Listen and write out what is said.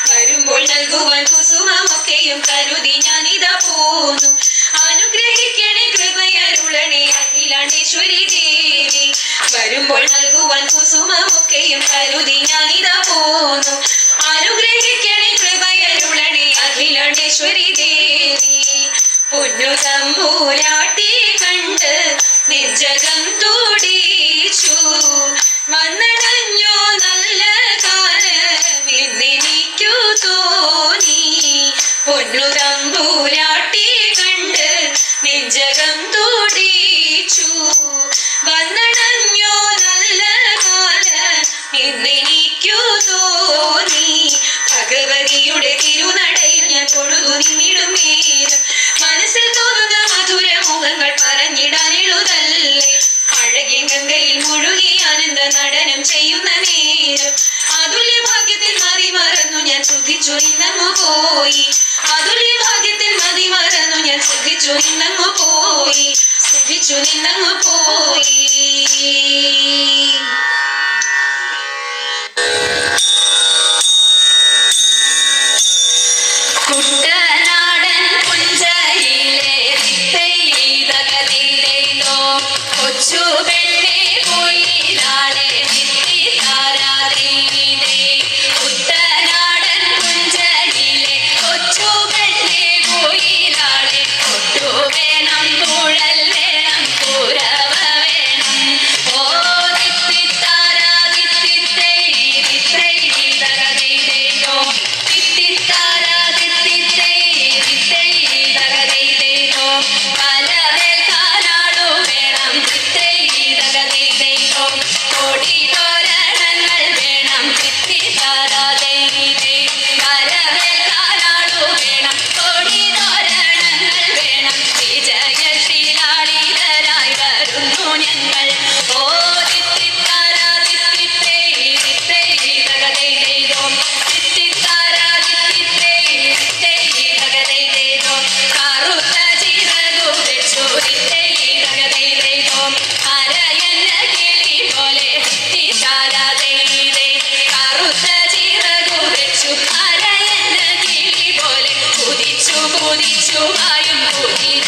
വരുമ്പോൾ നൽകുവാൻ കുസുമമൊക്കെയും കരുതി ഞാനിതാ വരുമ്പോൾ നൽകുവാൻ കുസുമമൊക്കെയും കരുതി ഞാനിതാ പോന്നു. അനുഗ്രഹിക്കണേ കൃപയരുളണേ അഖിലേശ്വരി ദേവി. പൊന്നു തമ്പൂരാട്ടി കണ്ട് നെഞ്ചകം തുടിച്ചു. വന്നടഞ്ഞോ നല്ല കാലം എന്നെനിക്കു തോന്നി. പൊന്നു തമ്പൂരാട്ടി കണ്ട് നെഞ്ചകം തുടിച്ചു. വന്നടഞ്ഞോ നല്ല കാലം എന്നെനിക്കു തോന്നി. ഭഗവതിയുടെ തിരുനടയിൽ ഞാൻ തൊഴുതു നിന്നിടും നേരം മനസ്സിൽ തോന്നുന്ന മധുര മുഖങ്ങൾ പറഞ്ഞിടാൻ എഴുതല്ലേ. അഴകിൻ ഗംഗയിൽ മുഴുകി ആനന്ദ നടനം ചെയ്യുന്ന നേരം അതുല്യ ഭാഗ്യത്തിൽ മതി മറന്നു ഞാൻ സുഖിച്ചു നിന്നങ്ങു പോയി. അതുല്യ ഭാഗ്യത്തിൽ മതി മറന്നു ഞാൻ സുഖിച്ചു നിന്നങ്ങു പോയി. സുഖിച്ചു നിന്നങ്ങു പോയി. കുട്ടനാടൻ പുഞ്ചയിലെ തകതിയിലോ കൊച്ചു പെണ്ണെ പോയിലാളെ കുട്ടനാടൻ പുഞ്ചയിലെ കൊച്ചു പെണ്ണെ പോയിലാളെ കൊട്ടു വേണം കുഴൽ വേണം കുരവ വേണം. ഓ തിത്തിത്താരാ തിത്തിത്തൈ തിത്തൈ തകതിയിലോ തിത്തിത്താരാ തിത്തിത്തൈ തിത്തൈ തകതിയിലോ പലവേൽക്കാനാളു വേണം തിത്തൈ തകതിയിലോ കൊടി തോരണങ്ങൾ വേണം തിത്തിത്താരാതൈതേ പലവേൽക്കാനാളു വേണം കൊടി തോരണങ്ങൾ വേണം. വിജയത്തിലാളിതരായി വരുന്നു ഞങ്ങൾ. ഓ തിത്തിത്താരാ തിത്തിത്തൈ തിത്തൈ തകതിയിലോ തിത്തിത്താരാ തിത്തിത്തൈ തിത്തൈ തകതിയിലോ കറുത്ത ചിറകു വെച്ചു തിത്തൈ തകതിയിലോ അരയന്ന കിളി പോലെ തിത്തിത്താരാതൈതേ കറുത്ത ചിറകു വെച്ചു അരയന്ന കിളി പോലെ കുതിച്ചു കുതിച്ചു വായും കുതിര